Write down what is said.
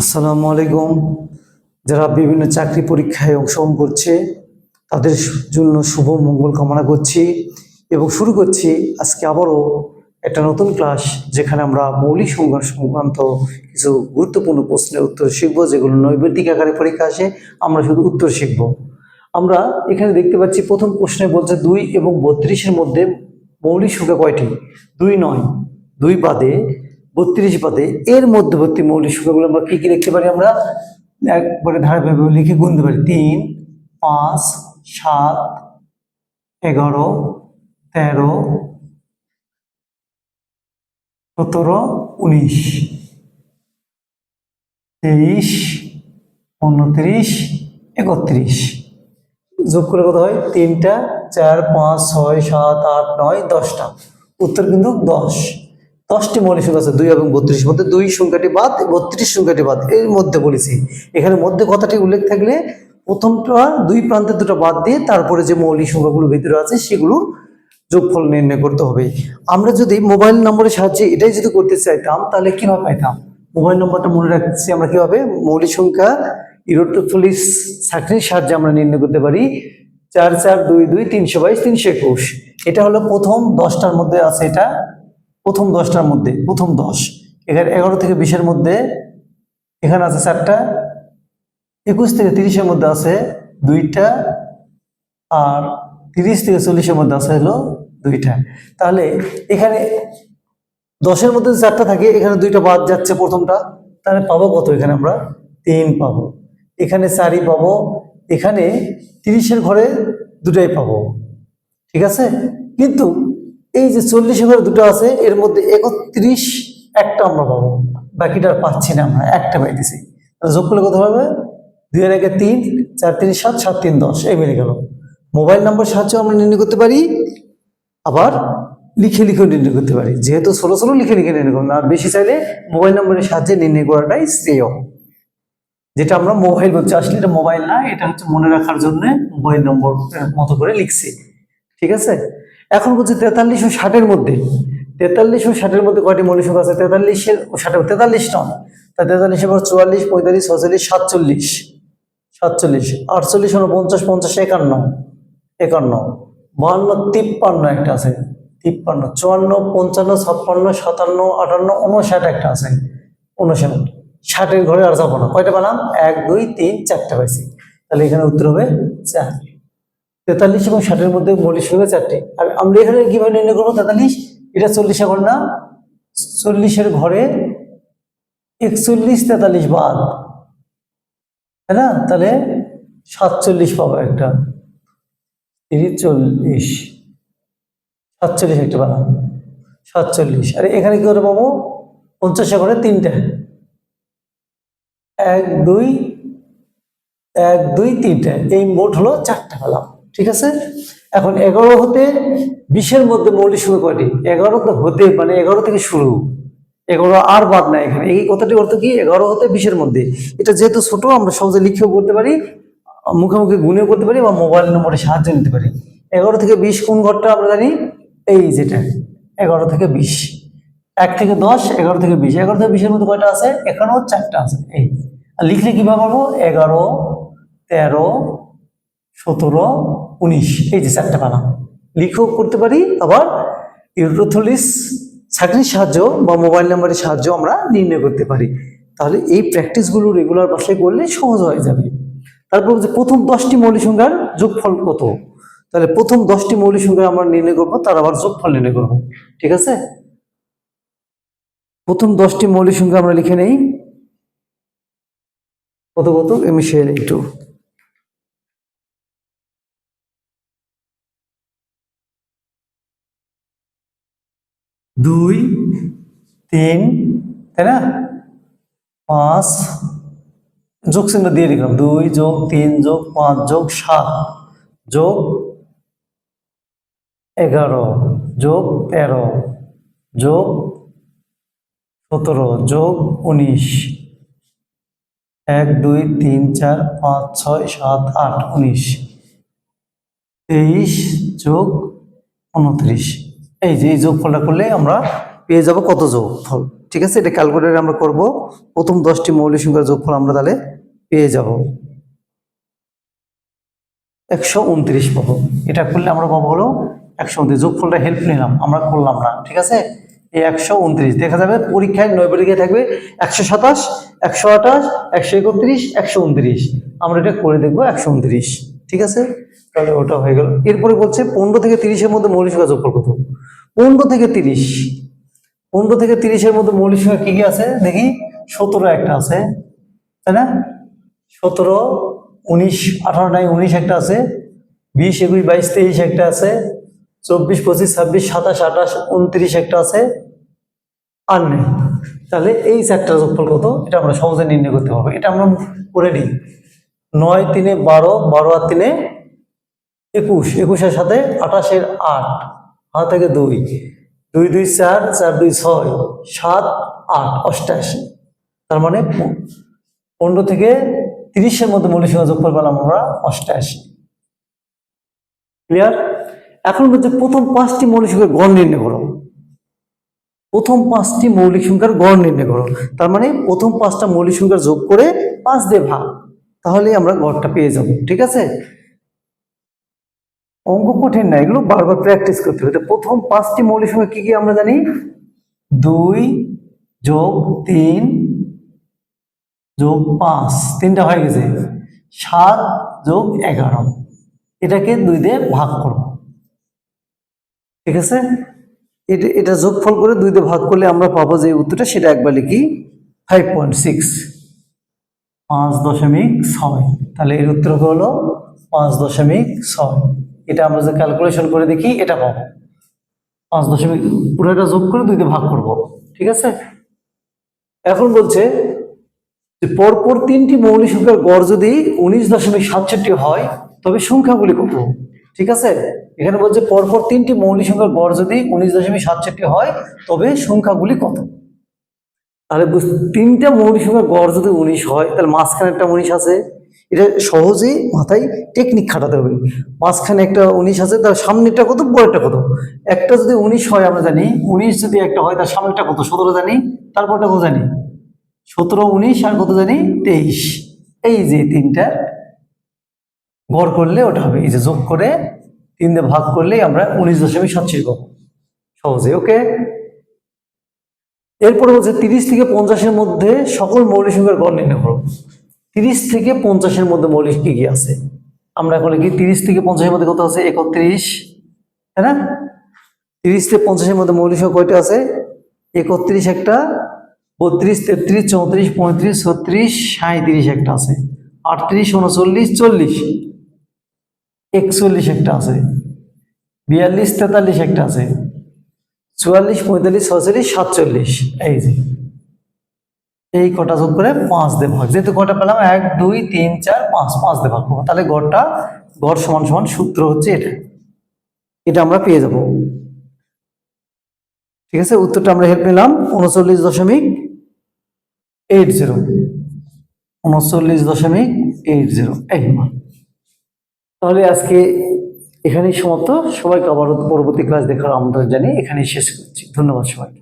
আসসালামু আলাইকুম। যারা বিভিন্ন চাকরি পরীক্ষায় অংশগ্রহণ করছে তাদের জন্য শুভ মঙ্গল কামনা করছি এবং শুরু করছি আজকে আবারও একটা নতুন ক্লাস, যেখানে আমরা মৌলিক সংখ্যা সংক্রান্ত কিছু গুরুত্বপূর্ণ প্রশ্নের উত্তর শিখবো, যেগুলো নৈবেদিক আকারে পরীক্ষা আসে। আমরা শুধু উত্তর শিখব। আমরা এখানে দেখতে পাচ্ছি প্রথম প্রশ্নে বলছে 2 এবং 32-এর মধ্যে মৌলিক সংখ্যা কয়টি? 2 নয়, 2 বাদে 32 বাদে এর মধ্যবর্তী মৌলিক সংখ্যাগুলো আমরা কি কি লিখতে পারি? আমরা একবারে ধারাবাহিকভাবে লিখে গুনতে পারি। 3, 5, 7, 11, 13, 17, 19, 23, 29, 31। যোগ করে কত হয়? 3টা, 4, 5, 6, 7, 8, 9, 10টা। উত্তর কিন্তু 10। 10টি মৌলিক সংখ্যা আছে 2 এবং 32 মধ্যে। 2 সংখ্যাটি বাদ, 32 সংখ্যাটি বাদ, এর মধ্যে বলেছি। এখানে মধ্যে কথাটি উল্লেখ থাকলে প্রথমটা 2 প্রান্তের দুটো বাদ দিয়ে তারপরে যে মৌলিক সংখ্যাগুলো ভিতরে আছে সেগুলোর যোগফল নির্ণয় করতে হবে। আমরা যদি মোবাইল নম্বরের সাহায্যে এটাই যদি করতে চাইতাম তাহলে কিভাবে পাইতাম? মোবাইল নম্বরটা মনে রাখছি আমরা কিভাবে? মৌলিক সংখ্যা ইরোটোফলিস সাকনির সাহায্যে আমরা নির্ণয় করতে পারি। 4 4 2 2 322 321। এটা হলো প্রথম 10টার মধ্যে আছে। এটা প্রথম 10টার মধ্যে প্রথম 10। এখানে 11 থেকে 20-এর মধ্যে এখানে আছে 4টা। 21 থেকে 30-এর মধ্যে আছে 2টা, আর 30 থেকে 40-এর মধ্যে আছে হলো 2টা। তাহলে এখানে 10-এর মধ্যে 4টা থাকে, এখানে 2টা বাদ যাচ্ছে প্রথমটা, তাহলে পাবো কত? এখানে আমরা 3 পাবো, এখানে 4ই পাবো, এখানে 30-এর ঘরে 2টাই পাবো। ঠিক আছে, কিন্তু এই যে 40-এর ঘরে 2টা আছে, এর মধ্যে 31 একটা আমরা পাবো, বাকিটা পাচ্ছি না, আমরা একটা পাইতেছি। যোগ করলে কত হবে? 2 এর আগে 3, 4 3 7, 7 3 10, এই বেড়ে গেল। মোবাইল নাম্বার সাহায্যে আমরা নির্ণয় করতে পারি, আবার লিখে লিখে নির্ণয় করতে পারি। যেহেতু ষোলো ষোলো লিখে লিখে নির্ণয় করবো, আর বেশি চাইলে মোবাইল নাম্বারের সাহায্যে নির্ণয় করাটাই শ্রেয়। যেটা আমরা মোবাইল বলছি, আসলে এটা মোবাইল না, এটা হচ্ছে মনে রাখার জন্য মোবাইল নম্বর মতো করে লিখছি। ঠিক আছে, এখন বলছি 43 ও 60-এর মধ্যে। 43 ও 60-এর মধ্যে কয়টি মৌলিক সংখ্যা আছে? 43 ও 60, 43 নয়, তা 43 এর পর 44, 45, 46, 47, 47, 48, 49, 50, 51, 52, 53 একটা আছে, 53, 54, 55, 56, 57, 58, 59 একটা আছে, 59। 60-এর ঘরে আর যাবো না। কয়টা পেলাম? 1 2 3 4টা পাইছি। তাহলে এখানে উত্তর হবে 4। 43 এবং 60-এর মধ্যে মৌলিক সংখ্যা 4টি। আর আমরা এখানে কিভাবে নির্ণয় করবো? 43 এটা 40-এর ঘর না, 40-এর ঘরে 41 43 বাদ, তাই না? তাহলে 47 পাবো একটা, 40 47 একটা পেলাম, 47। আর এখানে কি করে পাবো? 50-এর ঘরে 3টা, 1 2 1 2 3টা, এই মোট হলো 4টা পেলাম। ঠিক আছে, এখন 11 হতে 20-এর মধ্যে মৌলিক সংখ্যা কয়টি? 11 হতে মানে 11 থেকে শুরু, 11 আর বাদ নাই এখানে। এই কথাটি অর্থ কি? 11 হতে 20-এর মধ্যে। এটা যেহেতু ছোট, আমরা সহজে লিখেও করতে পারি, মুখে মুখে গুনেও করতে পারি, বা মোবাইল নম্বরের সাহায্য নিতে পারি। 11 থেকে 20 কোন ঘরটা আমরা জানি? এই যেটা 11 থেকে 20, 1 থেকে 10, 11 থেকে 20। 11 থেকে 20-এর মধ্যে কয়টা আছে? এখানেও 4টা আছে। এই আর লিখলে কিভাবে পাবো? 11, 13, 17, 19, এই যে 4টা পেলাম। লিখেও করতে পারি, আবার ইরোটোথলিস সাকনির সাহায্য বা মোবাইল নাম্বারের সাহায্য আমরা নির্ণয় করতে পারি। তাহলে এই প্র্যাকটিসগুলো রেগুলার বাসায় করলে সহজ হয়ে যাবে। তারপর যে প্রথম 10টি মৌলিক সংখ্যার যোগফল কত? তাহলে প্রথম 10টি মৌলিক সংখ্যা আমরা নির্ণয় করবো, তার আবার যোগফল নির্ণয় করবো। ঠিক আছে, প্রথম 10টি মৌলিক সংখ্যা আমরা লিখে নেই। কত কত আমি শেয়ার একটু। 2 3, তাই না? 5 যোগ চিহ্ন দিয়ে দিলাম, 2 যোগ 3 যোগ 5 যোগ 7 যোগ 11 যোগ 13 যোগ 17 যোগ 19, 1 2 3 4 5 6 7 8 19, 23 যোগ 29। এই যে এই যোগফলটা করলে আমরা পেয়ে যাব কত যোগফল? ঠিক আছে, এটা ক্যালকুলেটরে আমরা করব। প্রথম 10টি মৌলিক সংখ্যার যোগফল আমরা তাহলে পেয়ে যাব 129 পাবো। এটা করলে আমরা পাবো হলো 129। যোগফলটা হেল্প নিলাম, আমরা করলাম না, ঠিক আছে। এই 129 দেখা যাবে পরীক্ষায় 9 পরীক্ষায় থাকবে 127, 128, 131, 129। আমরা এটা করে দেখবো 129, ঠিক আছে। তাহলে ওটা হয়ে গেল। এরপরে বলছে 15 থেকে 30-এর মধ্যে মৌলিক সংখ্যা যোগফল কত। 15 থেকে 30, 15 থেকে 30-এর মধ্যে মৌলিক সংখ্যা কি কি আছে দেখি। 17 একটা আছে, তাই না? 17, 19, 18, 19 একটা আছে, 20, 21, 22, 23 একটা আছে, 24, 25, 26, 27, 28, 29 একটা আছে, আর নেই। তাহলে এই চারটার যোগফল কত এটা আমরা সহজে নির্ণয় করতে পারবো। এটা আমরা করে নিই। 9 3 12, 12 আর 3 21, 21-এর সাথে 28-এর 8, হাত থেকে 2, 2 2 4, 4 2 6, 7 8, 88। তার মানে 15 থেকে 30-এর মধ্যে মৌলিক সংখ্যা যোগফল পেলাম আমরা 88। ক্লিয়ার? এখন বলছে প্রথম 5টি মৌলিক সংখ্যার গড় নির্ণয় করো। প্রথম 5টি মৌলিক সংখ্যার গড় নির্ণয় করো, তার মানে প্রথম 5টা মৌলিক সংখ্যার যোগ করে 5 দিয়ে ভাগ, তাহলে আমরা গড়টা পেয়ে যাব, ঠিক আছে। অঙ্ক কঠিন না, এগুলো বারবার প্র্যাকটিস করতে হবে। প্রথম 5টি মৌলিক সংখ্যা কি কি আমরা জানি। 2 যোগ 3 যোগ 5, 3টা হয়ে গেছে। 7 যোগ 11, এটাকে 2 দিয়ে ভাগ করব, ঠিক আছে। এটা যোগফল করে 2 দিয়ে ভাগ করলে আমরা পাবো যে উত্তরটা, সেটা একবার লিখি 5.6, 5.6। তাহলে এর উত্তর হলো 5.6। এটা আমরা যে ক্যালকুলেশন করে দেখি এটা পাবো 5 পুরোটা যোগ করে 2 দিয়ে ভাগ করব, ঠিক আছে। এখন বলছে যে পরপর 3টি মৌলিক সংখ্যার গড় যদি 19.67 হয় তবে সংখ্যাগুলি কত, ঠিক আছে। এখানে বলছে পরপর 3টি মৌলিক সংখ্যার গড় যদি 19.67 হয় তবে সংখ্যাগুলি কত। তাহলে 3টা মৌলিক সংখ্যার গড় যদি 19 হয় তাহলে মাঝখানে একটা 19 আছে, এটা সহজেই মাথায় টেকনিক খাটাতে হবে। মাঝখানে একটা 19 আছে, তার সামনেটা কত, পরেরটা কত। একটা যদি 19 হয় আমরা জানি, 19 যদি একটা হয় তার সামনেটা কত, 17 জানি, তারপরটা কত জানি, 17, 19 আর কত জানি 23। এই যে 3টা গড় করলে ওটা হবে, এই যে যোগ করে 3 দিয়ে ভাগ করলেই আমরা 19.67 পাবো সহজে। ওকে, এরপরে হচ্ছে 30 থেকে 50-এর মধ্যে সকল মৌলিক সংখ্যার গড় নির্ণয় করো। 30 থেকে 50-এর মধ্যে মৌলিক কি কি আছে আমরা এখন লিখি। 30 থেকে 50-এর মধ্যে কত আছে, 31, তাই না। 30 থেকে 50-এর মধ্যে মৌলিক সংখ্যা কয়টা আছে, 31 একটা, 32, 33, 34, 35, 36, 37 একটা আছে, 38, 39, 40, 41 একটা আছে, 42, 43 একটা আছে, 44, 45, 46, 47। এই যে এই কটা যোগ করে 5 দিয়ে ভাগ, যেহেতু কটা পেলাম 1 2 3 4 5, 5 দিয়ে ভাগ করবো, তাহলে গড় সমান সমান সূত্র হচ্ছে এটা, এটা আমরা পেয়ে যাব, ঠিক আছে। উত্তরটা আমরা হেল্প নিলাম 39.80, 39.80 এই মান। তাহলে আজকে এখানেই সমাপ্ত। সবাইকে আবার পরবর্তী ক্লাস দেখার আমন্ত্রণ জানিয়ে এখানেই শেষ করছি। ধন্যবাদ সবাইকে।